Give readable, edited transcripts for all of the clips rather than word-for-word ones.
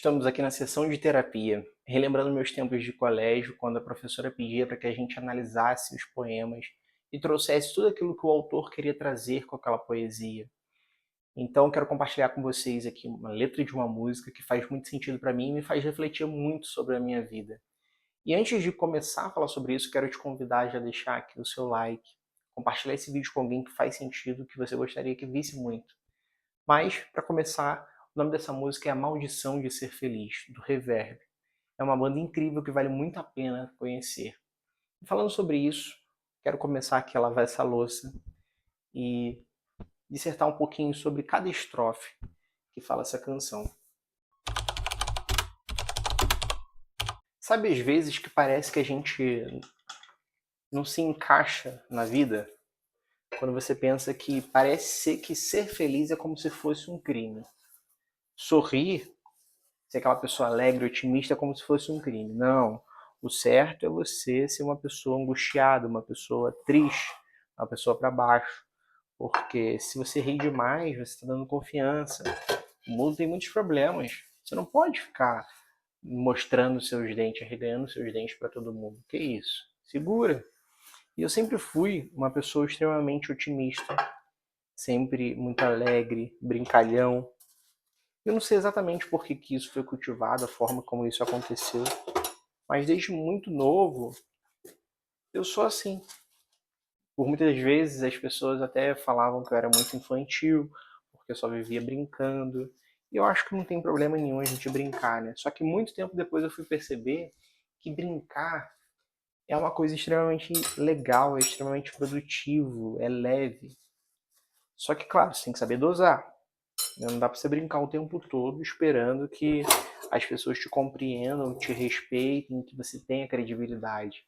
Estamos aqui na sessão de terapia, relembrando meus tempos de colégio, quando a professora pedia para que a gente analisasse os poemas e trouxesse tudo aquilo que o autor queria trazer com aquela poesia. Então, quero compartilhar com vocês aqui uma letra de uma música que faz muito sentido para mim e me faz refletir muito sobre a minha vida. E antes de começar a falar sobre isso, quero te convidar a já deixar aqui o seu like, compartilhar esse vídeo com alguém que faz sentido, que você gostaria que visse muito. Mas, para começar, o nome dessa música é A Maldição de Ser Feliz, do Reverb. É uma banda incrível que vale muito a pena conhecer. E falando sobre isso, quero começar aqui a lavar essa louça e dissertar um pouquinho sobre cada estrofe que fala essa canção. Sabe às vezes que parece que a gente não se encaixa na vida? Quando você pensa que parece ser que ser feliz é como se fosse um crime. Sorrir, ser aquela pessoa alegre, otimista, é como se fosse um crime. Não. O certo é você ser uma pessoa angustiada, uma pessoa triste, uma pessoa para baixo. Porque se você ri demais, você está dando confiança. O mundo tem muitos problemas. Você não pode ficar mostrando seus dentes, arreganhando seus dentes para todo mundo. Que isso? Segura. E eu sempre fui uma pessoa extremamente otimista, sempre muito alegre, brincalhão. Eu não sei exatamente por que isso foi cultivado, a forma como isso aconteceu, mas desde muito novo eu sou assim. Por muitas vezes as pessoas até falavam que eu era muito infantil, porque eu só vivia brincando. E eu acho que não tem problema nenhum a gente brincar, né? Só que muito tempo depois eu fui perceber que brincar é uma coisa extremamente legal, é extremamente produtivo, é leve. Só que, claro, você tem que saber dosar. Não dá pra você brincar o tempo todo esperando que as pessoas te compreendam, te respeitem, que você tenha credibilidade.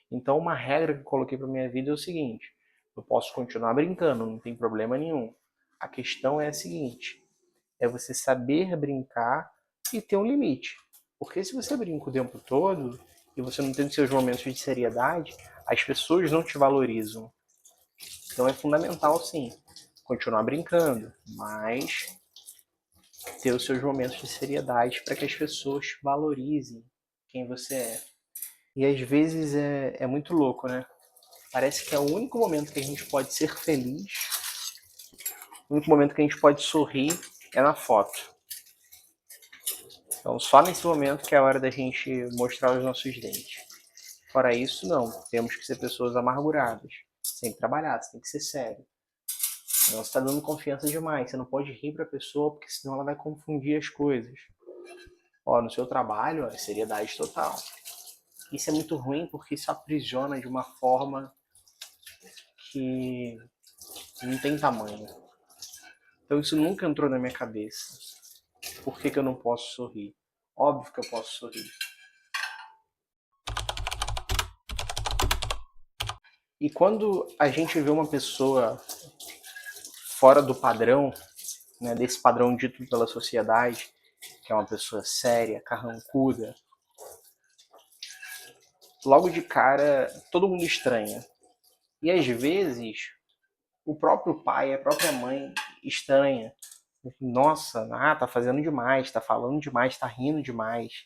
Então, uma regra que eu coloquei pra minha vida é o seguinte: eu posso continuar brincando, não tem problema nenhum. A questão é a seguinte: é você saber brincar e ter um limite. Porque se você brinca o tempo todo e você não tem os seus momentos de seriedade, as pessoas não te valorizam. Então é fundamental, sim, continuar brincando, mas ter os seus momentos de seriedade para que as pessoas valorizem quem você é. E às vezes é muito louco, né? Parece que é o único momento que a gente pode ser feliz, o único momento que a gente pode sorrir é na foto. Então, só nesse momento que é a hora da gente mostrar os nossos dentes. Fora isso, não. Temos que ser pessoas amarguradas. Você tem que trabalhar, você tem que ser sério. Não, você está dando confiança demais. Você não pode rir para a pessoa, porque senão ela vai confundir as coisas. Ó, no seu trabalho, ó, seriedade total. Isso é muito ruim porque isso aprisiona de uma forma que não tem tamanho. Então isso nunca entrou na minha cabeça. Por que eu não posso sorrir? Óbvio que eu posso sorrir. E quando a gente vê uma pessoa fora do padrão, né, desse padrão dito pela sociedade, que é uma pessoa séria, carrancuda, logo de cara todo mundo estranha. E às vezes o próprio pai, a própria mãe estranha. Nossa, tá fazendo demais, tá falando demais, tá rindo demais.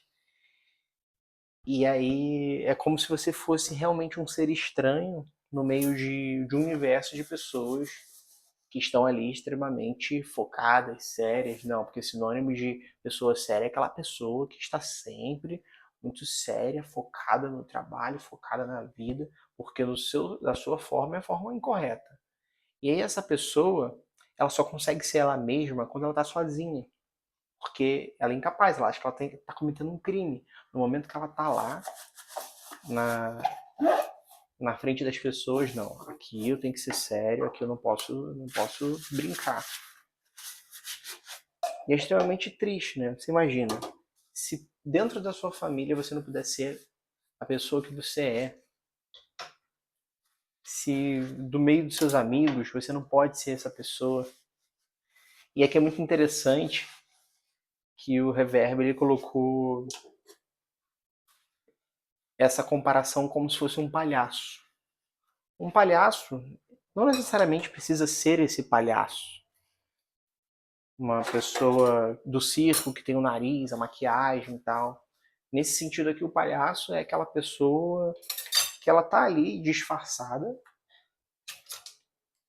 E aí é como se você fosse realmente um ser estranho no meio de um universo de pessoas que estão ali extremamente focadas, sérias. Não, porque sinônimo de pessoa séria é aquela pessoa que está sempre muito séria, focada no trabalho, focada na vida, porque da sua forma é a forma incorreta. E aí essa pessoa, ela só consegue ser ela mesma quando ela está sozinha. Porque ela é incapaz, ela acha que ela está cometendo um crime. No momento que ela está lá, na, na frente das pessoas, não. Aqui eu tenho que ser sério, aqui eu não posso brincar. E é extremamente triste, né? Você imagina, se dentro da sua família você não puder ser a pessoa que você é, se do meio dos seus amigos você não pode ser essa pessoa. E aqui é muito interessante que o Reverb ele colocou essa comparação como se fosse um palhaço. Um palhaço não necessariamente precisa ser esse palhaço. uma pessoa do circo que tem o nariz, a maquiagem e tal. Nesse sentido aqui, o palhaço é aquela pessoa que ela tá ali disfarçada,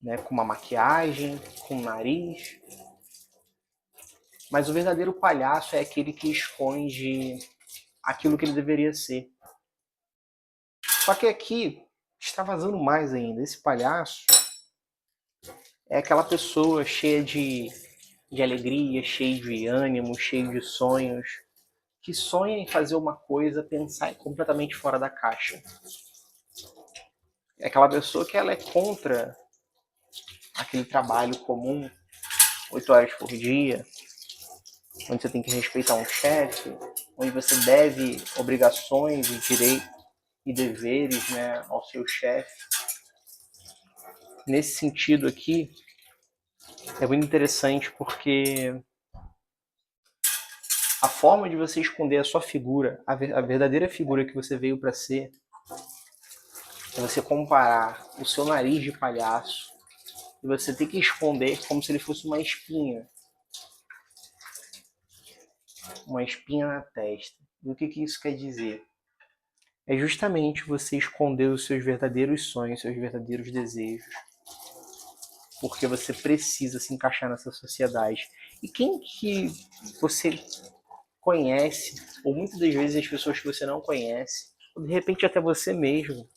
né, com uma maquiagem, com um nariz. Mas o verdadeiro palhaço é aquele que esconde aquilo que ele deveria ser. Só que aqui está vazando mais ainda. Esse palhaço é aquela pessoa cheia de alegria, cheia de ânimo, cheia de sonhos, que sonha em fazer uma coisa, pensar completamente fora da caixa. É aquela pessoa que ela é contra aquele trabalho comum, 8 horas por dia, onde você tem que respeitar um chefe, onde você deve obrigações e direitos e deveres, né, ao seu chefe. Nesse sentido aqui, é muito interessante porque a forma de você esconder a sua figura, a verdadeira figura que você veio para ser, é você comparar o seu nariz de palhaço e você ter que esconder como se ele fosse uma espinha na testa. E o que isso quer dizer? É justamente você esconder os seus verdadeiros sonhos, seus verdadeiros desejos, porque você precisa se encaixar nessa sociedade. E quem que você conhece, ou muitas das vezes as pessoas que você não conhece, ou de repente até você mesmo,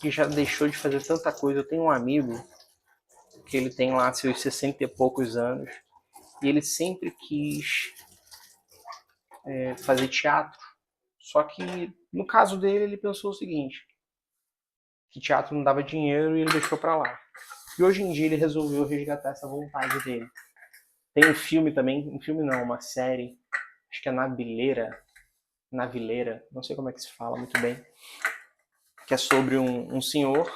que já deixou de fazer tanta coisa. Eu tenho um amigo que ele tem lá seus 60 e poucos anos, e ele sempre quis fazer teatro. Só que no caso dele, ele pensou o seguinte, que teatro não dava dinheiro e ele deixou pra lá. E hoje em dia ele resolveu resgatar essa vontade dele. Tem um filme também, um filme não, uma série, acho que é Navileira, não sei como é que se fala muito bem, que é sobre um senhor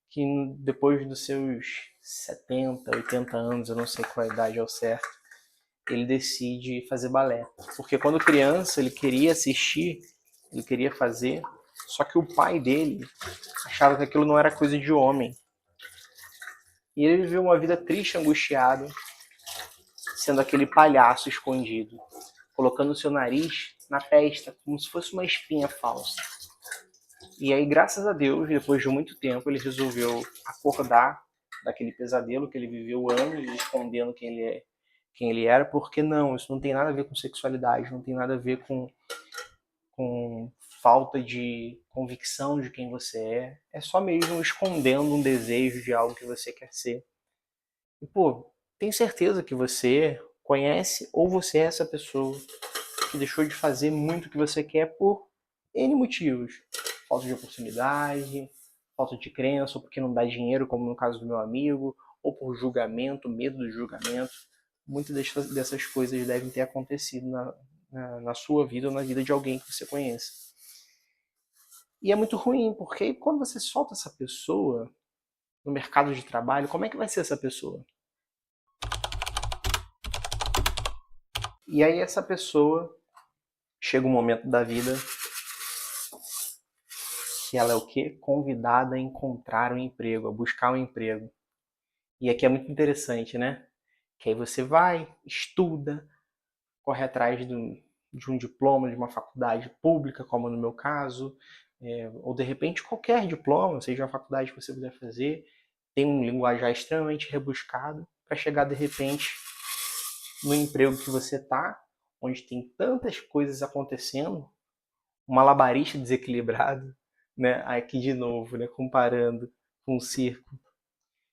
que depois dos seus 70, 80 anos, eu não sei qual a idade ao certo, ele decide fazer balé. Porque quando criança ele queria assistir, ele queria fazer, só que o pai dele achava que aquilo não era coisa de homem. E ele viveu uma vida triste, angustiado, sendo aquele palhaço escondido, colocando o seu nariz na testa, como se fosse uma espinha falsa. E aí, graças a Deus, depois de muito tempo, ele resolveu acordar daquele pesadelo que ele viveu anos escondendo quem ele era, porque não, isso não tem nada a ver com sexualidade, não tem nada a ver com falta de convicção de quem você é só mesmo escondendo um desejo de algo que você quer ser. E, pô, tem certeza que você conhece ou você é essa pessoa que deixou de fazer muito o que você quer por N motivos. Falta de oportunidade, falta de crença, ou porque não dá dinheiro, como no caso do meu amigo, ou por julgamento, medo do julgamento. Muitas dessas coisas devem ter acontecido na sua vida ou na vida de alguém que você conheça. E é muito ruim, porque quando você solta essa pessoa no mercado de trabalho, como é que vai ser essa pessoa? E aí essa pessoa chega um momento da vida que ela é o quê? Convidada a encontrar um emprego, a buscar um emprego. E aqui é muito interessante, né? Que aí você vai, estuda, corre atrás de um diploma de uma faculdade pública, como no meu caso, ou de repente qualquer diploma, seja a faculdade que você puder fazer, tem um linguajar extremamente rebuscado para chegar de repente no emprego que você está, onde tem tantas coisas acontecendo, um malabarista desequilibrado, né? Aqui de novo, né? Comparando com o circo.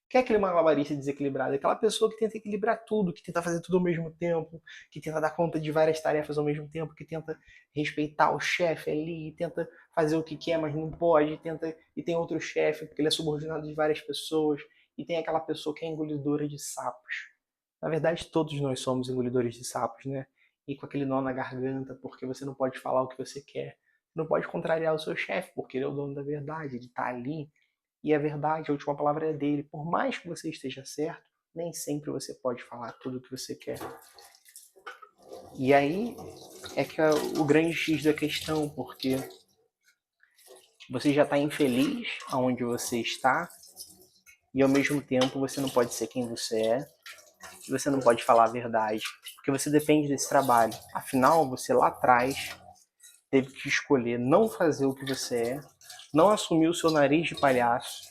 Que é aquele malabarista desequilibrado? Aquela pessoa que tenta equilibrar tudo, que tenta fazer tudo ao mesmo tempo, que tenta dar conta de várias tarefas ao mesmo tempo, que tenta respeitar o chefe ali, tenta fazer o que quer, mas não pode, e tem outro chefe, porque ele é subordinado de várias pessoas, e tem aquela pessoa que é engolidora de sapos. Na verdade, todos nós somos engolidores de sapos, né? E com aquele nó na garganta, porque você não pode falar o que você quer. Não pode contrariar o seu chefe, porque ele é o dono da verdade, ele está ali. E a verdade, a última palavra é dele. Por mais que você esteja certo, nem sempre você pode falar tudo o que você quer. E aí é que é o grande X da questão, porque você já está infeliz aonde você está, e ao mesmo tempo você não pode ser quem você é, e você não pode falar a verdade, porque você depende desse trabalho. Afinal, você lá atrás teve que escolher não fazer o que você é, não assumir o seu nariz de palhaço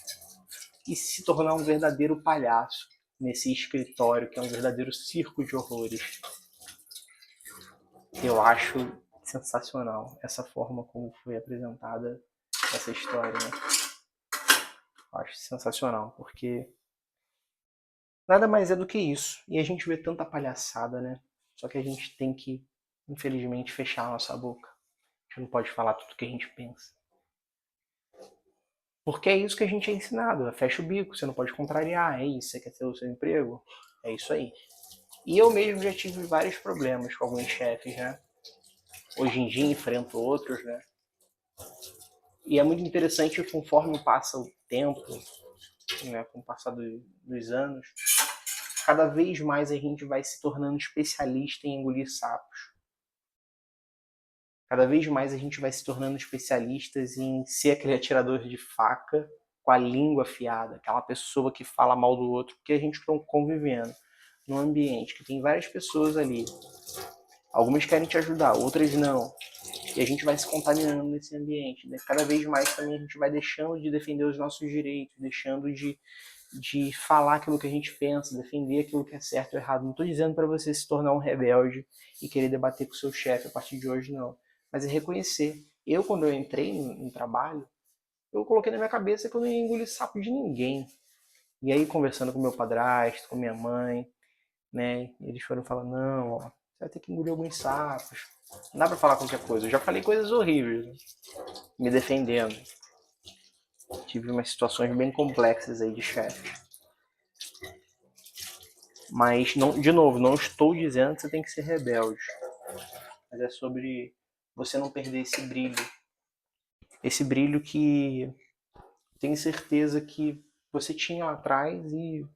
e se tornar um verdadeiro palhaço nesse escritório que é um verdadeiro circo de horrores. Eu acho sensacional essa forma como foi apresentada essa história, né? Eu acho sensacional, porque nada mais é do que isso. E a gente vê tanta palhaçada, né? Só que a gente tem que, infelizmente, fechar a nossa boca. A gente não pode falar tudo o que a gente pensa. Porque é isso que a gente é ensinado. Fecha o bico, você não pode contrariar. É isso, você quer ter o seu emprego? É isso aí. E eu mesmo já tive vários problemas com alguns chefes, né? Hoje em dia enfrento outros, né? E é muito interessante que conforme passa o tempo, né, com o passar dos anos, cada vez mais a gente vai se tornando especialista em engolir sapos. Cada vez mais a gente vai se tornando especialistas em ser aquele atirador de faca com a língua afiada, aquela pessoa que fala mal do outro, porque a gente está convivendo num ambiente que tem várias pessoas ali. Algumas querem te ajudar, outras não. E a gente vai se contaminando nesse ambiente. Né? Cada vez mais também a gente vai deixando de defender os nossos direitos, deixando de falar aquilo que a gente pensa, defender aquilo que é certo ou errado. Não estou dizendo para você se tornar um rebelde e querer debater com o seu chefe a partir de hoje, não. Mas é reconhecer. Eu, quando eu entrei no trabalho, eu coloquei na minha cabeça que eu não ia engolir sapo de ninguém. E aí, conversando com meu padrasto, com minha mãe, né, eles foram falar, não, ó, você vai ter que engolir alguns sapos. Não dá pra falar qualquer coisa. Eu já falei coisas horríveis, né? Me defendendo. Tive umas situações bem complexas aí de chefe. Mas, não, de novo, não estou dizendo que você tem que ser rebelde. Mas é sobre você não perder esse brilho. Esse brilho que tenho certeza que você tinha lá atrás e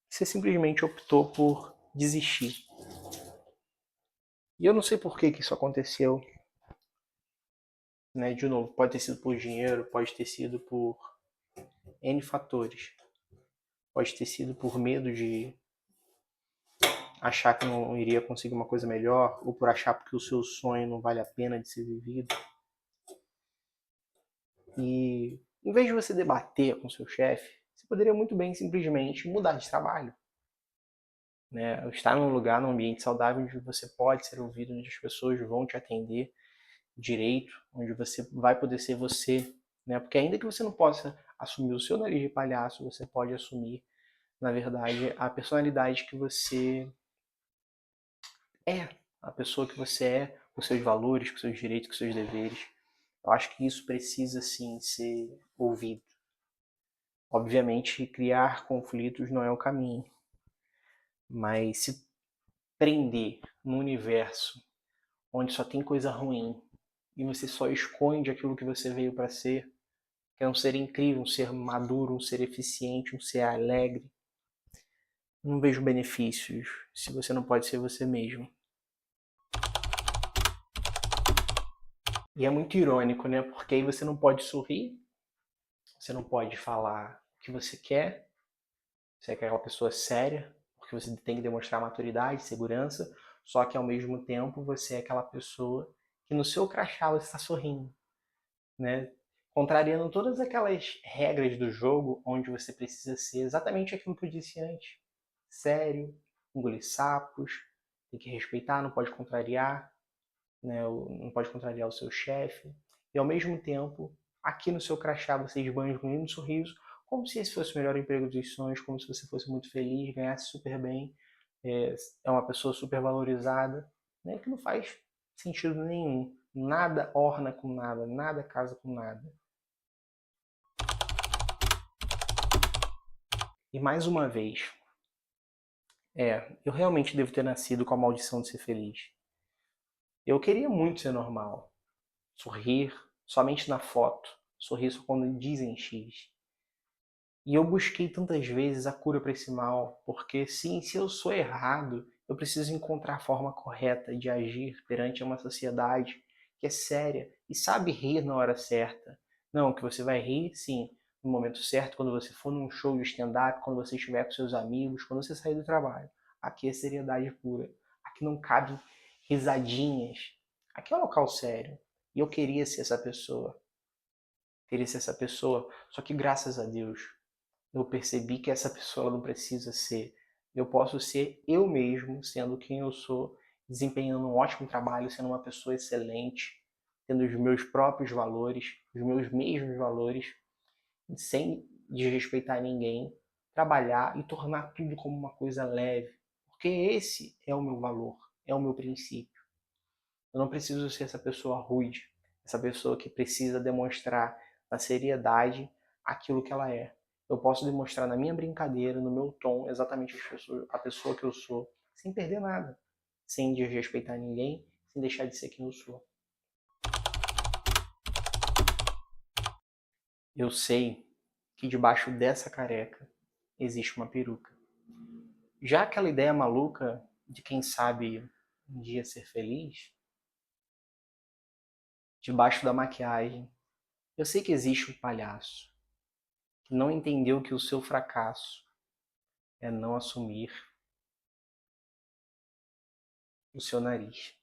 você simplesmente optou por desistir. E eu não sei por que isso aconteceu. Né? De novo, pode ter sido por dinheiro, pode ter sido por N fatores. Pode ter sido por medo de achar que não iria conseguir uma coisa melhor, ou por achar que o seu sonho não vale a pena de ser vivido. E em vez de você debater com seu chefe, você poderia muito bem simplesmente mudar de trabalho. Né? Estar num lugar, num ambiente saudável, onde você pode ser ouvido, onde as pessoas vão te atender direito, onde você vai poder ser você. Né? Porque ainda que você não possa assumir o seu nariz de palhaço, você pode assumir, na verdade, a personalidade que você é, a pessoa que você é, com seus valores, com seus direitos, com seus deveres. Eu acho que isso precisa, sim, ser ouvido. Obviamente, criar conflitos não é o caminho, mas se prender num universo onde só tem coisa ruim e você só esconde aquilo que você veio para ser, que é um ser incrível, um ser maduro, um ser eficiente, um ser alegre, não vejo benefícios se você não pode ser você mesmo. E é muito irônico, né? Porque aí você não pode sorrir, você não pode falar o que você quer, você é aquela pessoa séria, porque você tem que demonstrar maturidade, segurança, só que ao mesmo tempo você é aquela pessoa que no seu crachá você está sorrindo, né? Contrariando todas aquelas regras do jogo onde você precisa ser exatamente aquilo que eu disse antes. Sério, engolir sapos, tem que respeitar, não pode contrariar, né? Não pode contrariar o seu chefe. E ao mesmo tempo, aqui no seu crachá você esbanja com um lindo sorriso, como se esse fosse o melhor emprego dos sonhos, como se você fosse muito feliz, ganhasse super bem, é uma pessoa super valorizada, né? Que não faz sentido nenhum. Nada orna com nada, nada casa com nada. E mais uma vez, eu realmente devo ter nascido com a maldição de ser feliz. Eu queria muito ser normal, sorrir somente na foto, sorrir só quando dizem X. E eu busquei tantas vezes a cura para esse mal, porque sim, se eu sou errado, eu preciso encontrar a forma correta de agir perante uma sociedade que é séria e sabe rir na hora certa. Não, que você vai rir, sim, no momento certo, quando você for num show de stand-up, quando você estiver com seus amigos, quando você sair do trabalho. Aqui é seriedade pura. Aqui não cabe risadinhas. Aqui é um local sério. E eu queria ser essa pessoa. Queria ser essa pessoa. Só que graças a Deus, eu percebi que essa pessoa não precisa ser. Eu posso ser eu mesmo, sendo quem eu sou, desempenhando um ótimo trabalho, sendo uma pessoa excelente, tendo os meus próprios valores, os meus mesmos valores, sem desrespeitar ninguém, trabalhar e tornar tudo como uma coisa leve. Porque esse é o meu valor, é o meu princípio. Eu não preciso ser essa pessoa rude, essa pessoa que precisa demonstrar na seriedade aquilo que ela é. Eu posso demonstrar na minha brincadeira, no meu tom, exatamente a pessoa que eu sou, sem perder nada, sem desrespeitar ninguém, sem deixar de ser quem eu sou. Eu sei que debaixo dessa careca existe uma peruca. Já aquela ideia maluca de quem sabe um dia ser feliz, debaixo da maquiagem, eu sei que existe um palhaço que não entendeu que o seu fracasso é não assumir o seu nariz.